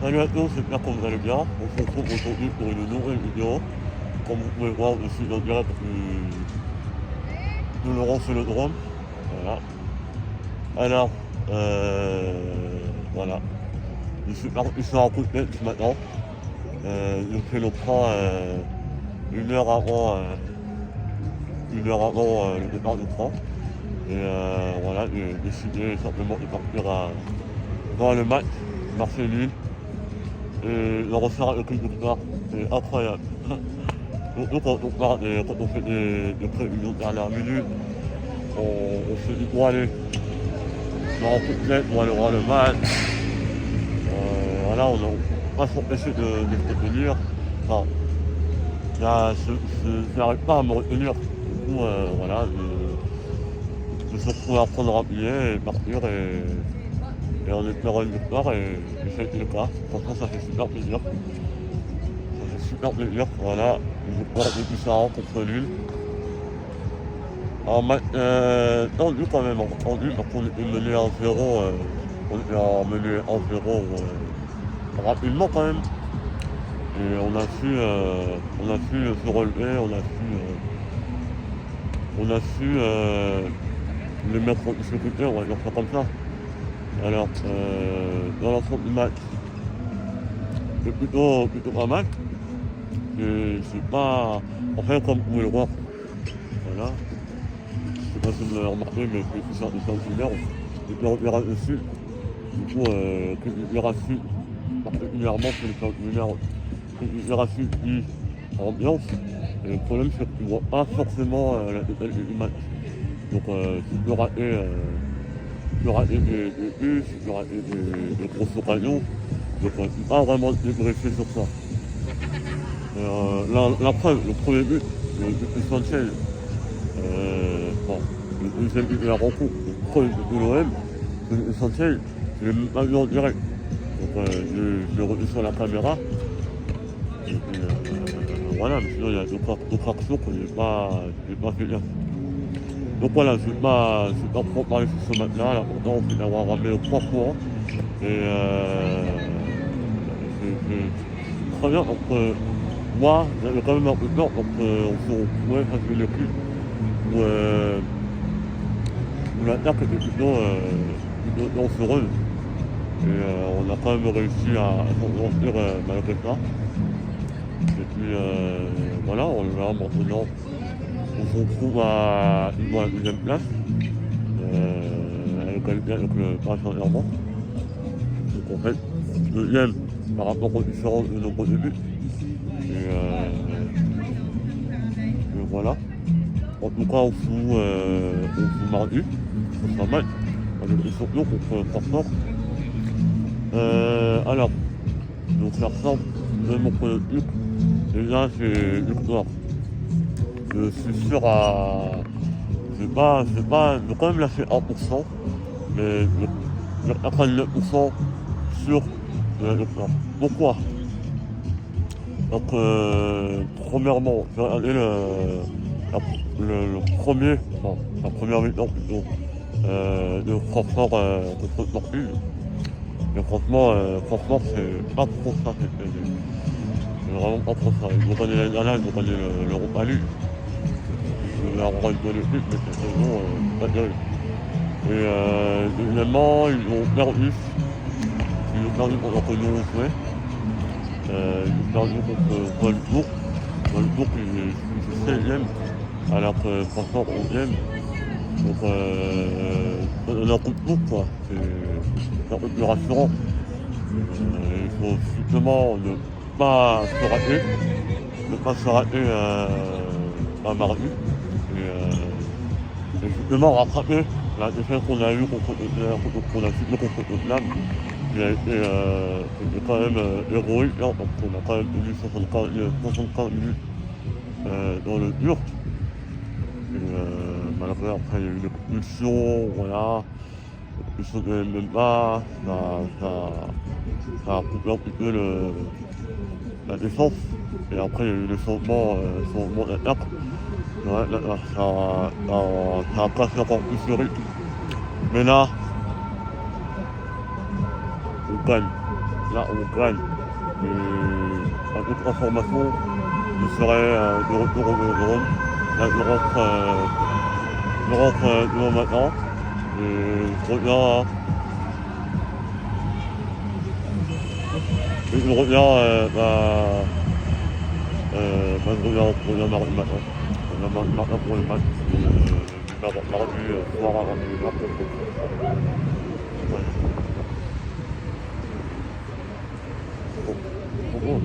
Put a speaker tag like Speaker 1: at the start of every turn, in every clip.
Speaker 1: Salut à tous, j'espère que vous allez bien. On se retrouve aujourd'hui pour une nouvelle vidéo. Comme vous pouvez voir, je suis en direct de Laurent sur le drone. Voilà. Alors, voilà. Je suis en coup de tête ce matin. Je fais le train une heure avant, le départ du train. Et voilà, j'ai décidé simplement de partir dans le match, Marseille-Lille. Et le ressort avec le victoire, c'est incroyable. Surtout quand on fait des prévisions de dernière minute, on se dit bon allez, dans un coup de tête, on va aller voir le match. Voilà, on ne peut pas s'empêcher de se tenir. Enfin, là, je n'arrive pas à me retenir. Du coup, voilà, je me suis retrouvé à prendre un billet et partir et en espérant une victoire et ça a été le cas. Franchement, ça fait super plaisir. Ça fait super plaisir, voilà, une victoire de différents contre Lille. En match tendu quand même, tendu parce qu'on était mené en 0, on était mené en 0 rapidement quand même. Et on a su se relever, on a su les mettre en difficulté, on va dire ça comme ça. Alors, dans l'ensemble du match, c'est plutôt pas mal. C'est pas, enfin comme vous pouvez le voir, voilà. Je sais pas si vous l'avez remarqué, mais c'est ça de Saint-Hilaire, j'étais en terrain dessus. Du coup, Irassi, particulièrement pour les Saint-Hilaire, Irassi dit ambiance. Et le problème, c'est que tu ne vois pas forcément la totalité du match. Donc, tu peux rater des buts, tu peux rater des grosses occasions. Donc, tu ne peux pas vraiment te débriefer sur ça. La preuve, le premier but, le but de Sanchez, bon, le deuxième but de la rencontre, le premier but de l'OM, le Sanchez, je l'ai même pas vu en direct. Donc je l'ai revu sur la caméra. Et puis voilà, mais sinon il y a d'autres actions que je n'ai pas fait gaffe. Donc voilà, je ne vais pas trop parler sur ce match-là. L'important c'est d'avoir ramené 3 points. Et c'est très bien. Donc moi, j'avais quand même un peu peur quand on se retrouvait face à une équipe où l'attaque était plutôt dangereuse. Et on a quand même réussi à s'en sortir malgré ça. Et puis voilà, là maintenant, on se retrouve à la deuxième place, à égalité avec le Paris Saint-Germain. Donc en fait, deuxième par rapport aux différences de nombre de buts. Et voilà. En tout cas, on joue mardi, c'est pas mal. Avec des champions contre Francfort. Alors, donc ça ressemble de mon pronostic. Déjà, c'est victoire. Je suis sûr à. Je vais quand même lâcher 1%, mais je vais atteindre 9% sur la victoire. Pourquoi? Donc, premièrement, je vais regarder la première mi-temps plutôt, de Francfort contre Sporting. Mais franchement, c'est pas trop ça cette année. C'est vraiment pas trop ça. Ils ont gagné l'année dernière, ils ont gagné l'Europa League. Ils ont encore une bonne équipe, mais cette saison, pas terrible. Et deuxièmement, ils ont perdu pendant que nous on jouait. Ils ont perdu contre Wolfsburg. Wolfsburg, ils est 16e, alors que Francfort 11e. Donc, on a un coup de pouce, quoi. C'est un peu plus rassurant. Il faut justement ne pas se rater à mardi. Et justement rattraper la défaite qu'on a eue qu'on a subi contre Tottenham, qui a été quand même héroïque, hein, parce qu'on a quand même tenu 75 minutes dans le dur. Et malgré après il y a eu une expulsion, voilà. L'expulsion de Mbemba, ça a coupé un petit peu la défense. Et après il y a eu des changements d'attaque. Ouais, là, ça a cassé encore plus le rythme. Mais là, on gagne. là on gagne. Et en toute information, je serai de retour au Vélodrome. Là je rentre demain matin. Et je reviens. Et je reviens je reviens mardi matin. Je reviens mardi matin pour le match. Mardi soir avant de la ouais. Bon.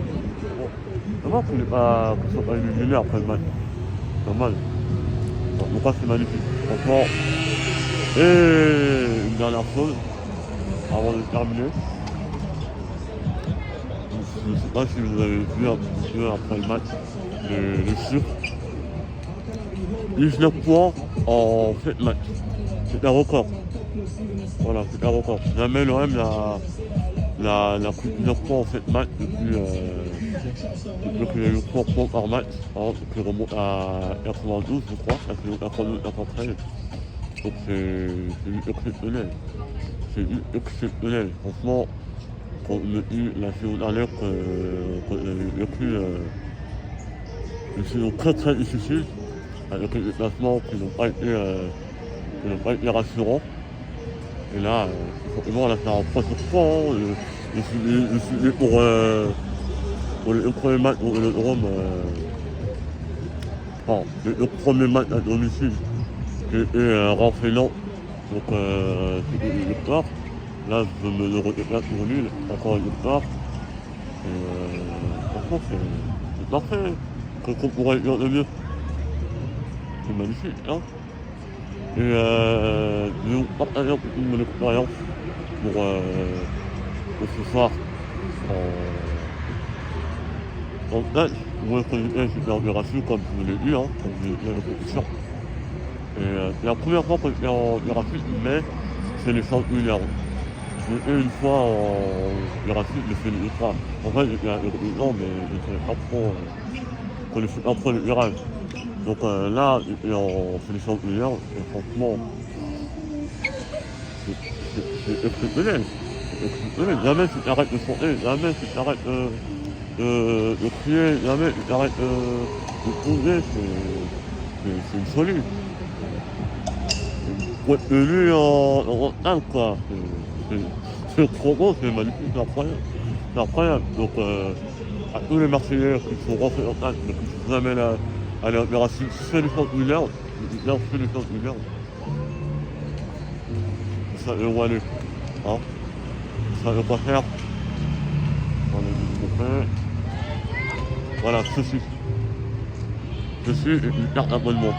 Speaker 1: Dommage qu'on ne soit pas éliminé après le match. Normal. Donc ça c'est magnifique. Franchement. Et une dernière chose, avant de terminer. Je ne sais pas si vous avez vu un petit peu après le match les chiffres. 19 points en 7 matchs. C'est un record. Voilà, c'est un record. Jamais l'OM n'a pris 19 points en 7 matchs depuis qu'il y a eu 3 points par match. Qui remonte à 92, je crois. Ça fait 92, 93. Donc c'est exceptionnel. C'est exceptionnel. Franchement, quand on me dit la saison dernière qu'on avait vécu une saison très très difficile, avec des déplacements qui n'ont pas été rassurants. Et là, forcément, on a fait un point sur point. Le suivi pour les premiers matchs au Vélodrome, le premier match à domicile qui était renseignant, donc c'était une victoire. Là, je me le redéplace pour nul, encore une victoire. Et franchement, c'est parfait. Qu'on pourrait dire de mieux. C'est magnifique, hein. Et je vais vous partager un peu de mon expérience pour ce soir en tête. Vous voyez que j'étais super bien rassuré, comme je vous l'ai dit, hein, comme je l'ai dit à la compétition. Et c'est la première fois que j'étais en Erasmus, mais c'est les 100 milliards. J'étais une fois en Erasmus, mais c'est les fois. En fait, j'étais à Europe, mais je ne connaissais pas trop les virages. Donc là, j'étais en sélection de milliards, et franchement, c'est exceptionnel. C'est exceptionnel. Jamais tu t'arrêtes de chanter, jamais tu t'arrêtes de crier, jamais tu t'arrêtes de poser, c'est une folie. Pour être tenu en retard, quoi. C'est trop beau, c'est magnifique, c'est incroyable. C'est incroyable. Donc à tous les Marseillais qui sont rentrés en tête, mais qui sont jamais là à l'opération, c'est les 100 milliards, c'est les 100 milliards. Ça veut où aller, hein. Ça veut pas faire. On a dit qu'on fait. Voilà, ceci est une carte d'abonnement.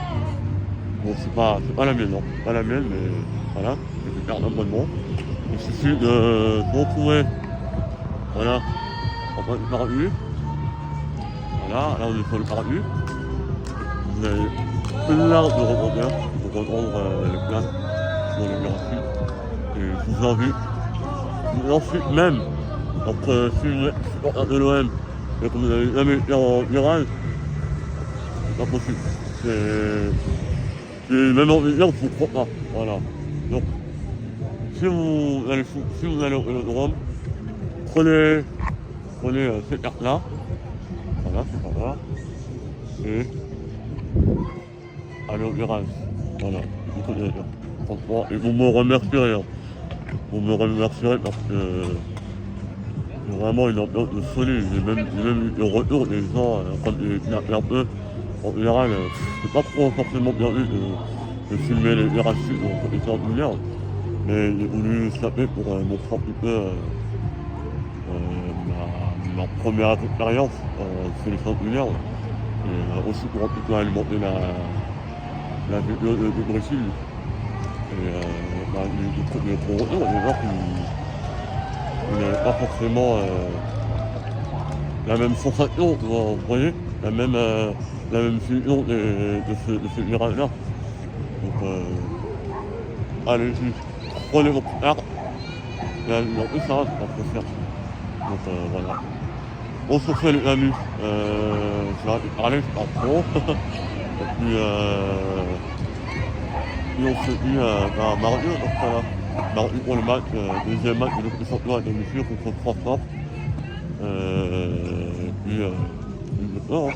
Speaker 1: Bon, c'est pas la mienne, non. Pas la mienne, mais voilà, c'est une carte d'abonnement. Il suffit de retrouver, voilà, en bas du parapluie. Voilà, là on est sur le parapluie. Vous avez plein de rebondeurs pour reprendre les places sur le graphique. Et je vous invite, ensuite même, donc si vous êtes supporter de l'OM et que vous n'avez jamais été en virage, c'est pas possible. C'est même en viseur, je ne crois pas. Voilà. Donc, si vous allez au Vélodrome, prenez cette carte-là. Voilà, c'est pas grave. Et allez au virage. Voilà. Franchement, et vous me remercierez. Hein. Vous me remercierez parce que c'est vraiment une ambiance de folie. J'ai même eu le retour des gens, comme il y a un peu. En général, c'est pas trop forcément bien vu de filmer les Erasmus en compétition de milliards. Mais j'ai voulu taper pour montrer un petit peu ma première expérience en sélection de milliards. Et aussi pour un petit peu alimenter la vidéo de Brésil. Et les gros retours, des gens qui n'avaient pas forcément la même sensation, vous voyez, la même vision de ce virage-là. Donc, allez-y, prenez votre carte. Et en plus, ça va, c'est pas trop cher. Donc, voilà. On se fait les amis. Je vais arrêter de parler, c'est pas trop. Et puis on se dit mardi, donc voilà. mardi pour le match, deuxième match de le championnat à domicile contre Francfort. Puis une victoire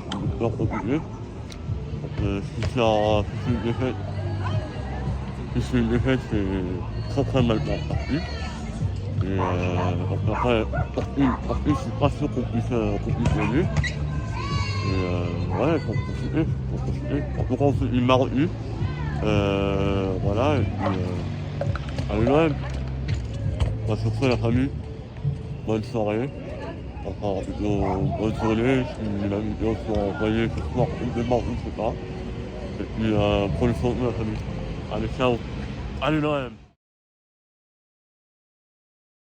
Speaker 1: compliquée. Si c'est une défaite, c'est très très mal parti. Et après, je suis pas sûr qu'on puisse gagner. Et ouais, il faut profiter. En tout cas, on s'est dit mardi. Voilà, et puis allez l'OM. Sur ce, la famille, bonne soirée. Enfin, plutôt bonne journée, si la vidéo sera envoyée ce soir ou demain, je ne sais pas. Et puis, prenez soin de la famille. Allez, ciao. Allez l'OM.